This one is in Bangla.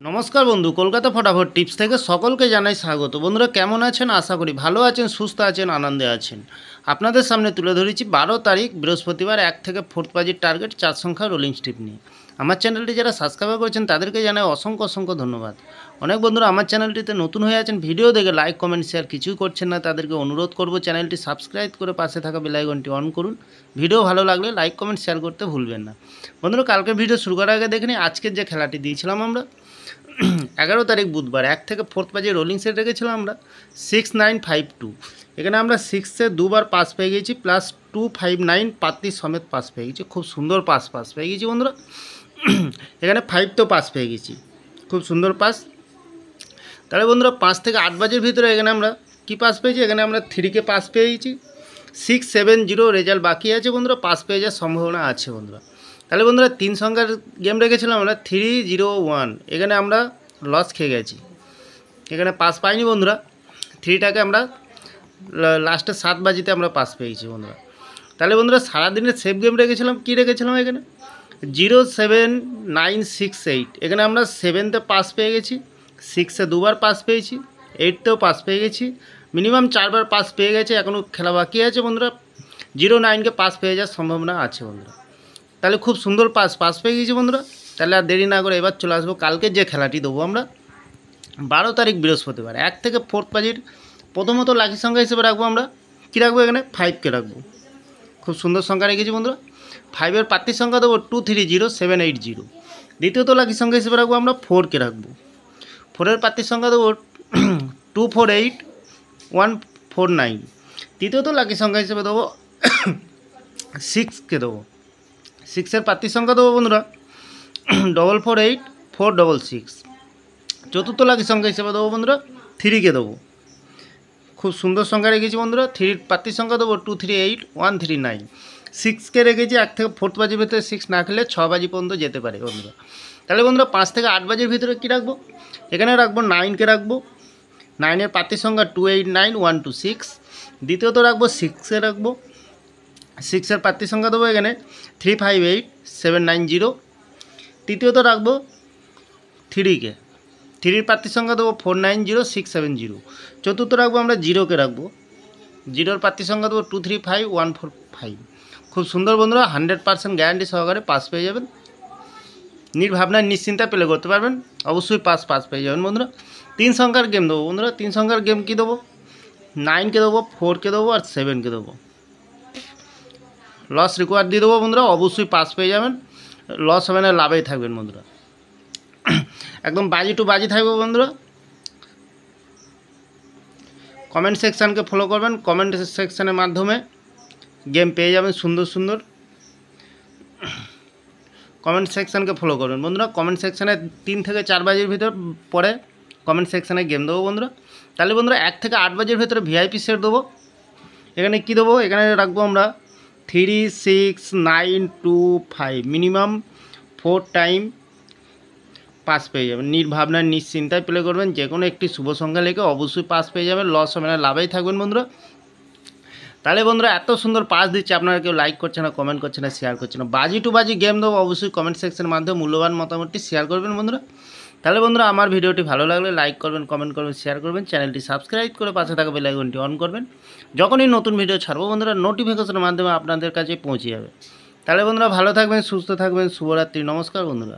নমস্কার বন্ধু, কলকাতা ফটাফট টিপস থেকে সকলকে জানাই স্বাগত। বন্ধুরা কেমন আছেন? আশা করি ভালো আছেন, সুস্থ আছেন, আনন্দে আছেন। আপনাদের সামনে তুলে ধরেছি 12 তারিখ বৃহস্পতিবার 1 থেকে 4 বাজির টার্গেট 4 সংখ্যা রোলিং স্ট্রিপ নিয়ে। আমার চ্যানেলটি যারা সাবস্ক্রাইব করেছেন তাদেরকে জানাই অসংখ্য ধন্যবাদ। অনেক বন্ধুরা আমার চ্যানেলটিতে নতুন হয়ে আছেন, ভিডিও দেখে লাইক কমেন্ট শেয়ার কিছুই করছেন না, তাদেরকে অনুরোধ করব চ্যানেলটি সাবস্ক্রাইব করে পাশে থাকা বেল আইকনটি অন করুন। ভিডিও ভালো লাগলে লাইক কমেন্ট শেয়ার করতে ভুলবেন না। বন্ধুরা কালকের ভিডিও শুরু করার আগে দেখে নিই আজকের যে খেলাটি দিয়েছিলাম আমরা 11 তারিখ বুধবার 1 থেকে 4 বাজে রোলিং সেট রেখেছিলাম আমরা 6952। এখানে আমরা 6-এ দুবার পাস পেয়ে গেছি, প্লাস 259 পাত্তি সমেত পাস পেয়ে গেছি। খুব সুন্দর পাস পেয়ে গেছি বন্ধুরা। এখানে 5 তো পাস পেয়ে গেছি, খুব সুন্দর পাস। তাহলে বন্ধুরা 5 থেকে 8 বাজের ভিতরে এখানে আমরা কি পাস পেয়েছি? এখানে আমরা 3কে পাস পেয়ে গেছি। 670 রেজাল্ট বাকি আছে বন্ধুরা, পাস পেয়ে যাওয়ার সম্ভাবনা আছে বন্ধুরা। তাহলে বন্ধুরা 3 সংখ্যার গেম রেখেছিলাম আমরা 301, এখানে আমরা লস খেয়ে গেছি, এখানে পাস পাইনি বন্ধুরা। 3টাকে আমরা লাস্টে 7 বাজিতে আমরা পাস পেয়েছি বন্ধুরা। তাহলে বন্ধুরা সারাদিনের সেফ গেম রেখেছিলাম, কী রেখেছিলাম এখানে 07968, এখানে আমরা 7তে পাস পেয়ে গেছি, 6-এ দুবার পাস পেয়েছি, 8তেও পাস পেয়ে গেছি, মিনিমাম 4বার পাস পেয়ে গেছে। এখনও খেলা বাকি আছে বন্ধুরা, 09কে পাস পেয়ে যাওয়ার সম্ভাবনা আছে বন্ধুরা। তাহলে খুব সুন্দর পাস পেয়ে গেছি বন্ধুরা। তাহলে আর দেরি না করে এবার চলে আসবো কালকে যে খেলাটি দেবো আমরা 12 তারিখ বৃহস্পতিবার 1 থেকে 4 বাজির। প্রথমত লাকি সংখ্যা হিসেবে রাখবো আমরা, কী রাখবো? এখানে 5কে রাখবো। খুব সুন্দর সংখ্যা রেখেছি বন্ধুরা। 5-এর পাত্তির সংখ্যা দেবো 230780। দ্বিতীয়ত লাকি সংখ্যা হিসেবে রাখবো আমরা 4কে রাখবো। 4-এর পাত্তির সংখ্যা দেবো 248149। তৃতীয়ত লাকি সংখ্যা হিসেবে দেবো 6কে দেবো। 6-এর পাত্তির সংখ্যা দেবো বন্ধুরা 448466। চতুর্থ লাকি সংখ্যা হিসেবে দেবো বন্ধুরা 3কে দেবো। খুব সুন্দর সংখ্যা রেখেছি বন্ধুরা। 3-এর পাত্তির সংখ্যা দেবো 238139। 6কে রেখেছি 1 থেকে 4 বাজির ভিতরে 6 না খেলে 6 বাজি পর্যন্ত যেতে পারে বন্ধুরা। তাহলে বন্ধুরা 5 থেকে 8 বাজির ভিতরে কী রাখবো? এখানে রাখবো 9কে রাখবো। 9-এর পাত্তির সংখ্যা 289126। দ্বিতীয়ত রাখবো 6-এ রাখবো। 6-এর পাত্তির সংখ্যা দেবো এখানে 358790। তৃতীয়ত রাখবো 3কে। 3-এর পাত্তির সংখ্যা দেবো 490670। চতুর্থ রাখবো আমরা 0কে রাখবো। 0-এর পাত্তির সংখ্যা দেবো 235145। খুব সুন্দর বন্ধুরা, 100% গ্যারান্টি সহকারে পাস পেয়ে যাবেন। নির্ভাবনায় নিশ্চিন্তা প্লে করতে পারবেন, অবশ্যই পাস পেয়ে যাবেন বন্ধুরা। 3 সংখ্যার গেম দেবো বন্ধুরা। 3 সংখ্যার গেম কী দেবো? 9কে দেবো, 4কে দেবো আর 7কে দেবো। লস রিকোয়ার্ড দিয়ে দেবো বন্ধুরা, অবশ্যই পাস পেয়ে যাবেন, লস হবে না, লাভেই থাকবেন বন্ধুরা। একদম বাজি টু বাজি থাকবে বন্ধুরা। কমেন্ট সেকশানকে ফলো করবেন, কমেন্ট সেকশানের মাধ্যমে গেম পেয়ে যাবেন সুন্দর। কমেন্ট সেকশানকে ফলো করবেন বন্ধুরা। কমেন্ট সেকশানে 3 থেকে 4 বাজির ভিতর পরে কমেন্ট সেকশানে গেম দেবো বন্ধুরা। তাহলে বন্ধুরা 1 থেকে 8 বাজির ভিতরে ভিআইপি সেট দেবো। এখানে কী দেবো? এখানে রাখবো আমরা 36925। মিনিমাম 4 টাইম পাস পেয়ে যাবেন। নির্ভাবনায় নিশ্চিন্তায় প্লে করবেন, যে কোনো একটি শুভ সংখ্যা লেগে অবশ্যই পাস পেয়ে যাবেন, লস হবে না, লাভেই থাকবেন বন্ধুরা। তাহলে বন্ধুরা এত সুন্দর পাস দিচ্ছে, আপনারা কেউ লাইক করছে না, কমেন্ট করছে না, শেয়ার করছে না। বাজি টু বাজি গেম দেবো, অবশ্যই কমেন্ট সেকশনের মাধ্যমে মূল্যবান মতামতটি শেয়ার করবেন বন্ধুরা। তাহলে বন্ধুরা আমার ভিডিওটি ভালো লাগলে লাইক করবেন, কমেন্ট করবেন, শেয়ার করবেন, চ্যানেলটি সাবস্ক্রাইব করে পাশে থাকা বেল আইকনটি অন করবেন। যখনই নতুন ভিডিও ছাড়বো বন্ধুরা নোটিফিকেশনের মাধ্যমে আপনাদের কাছে পৌঁছে যাবে। তাহলে বন্ধুরা ভালো থাকবেন, সুস্থ থাকবেন, শুভরাত্রি, নমস্কার বন্ধুরা।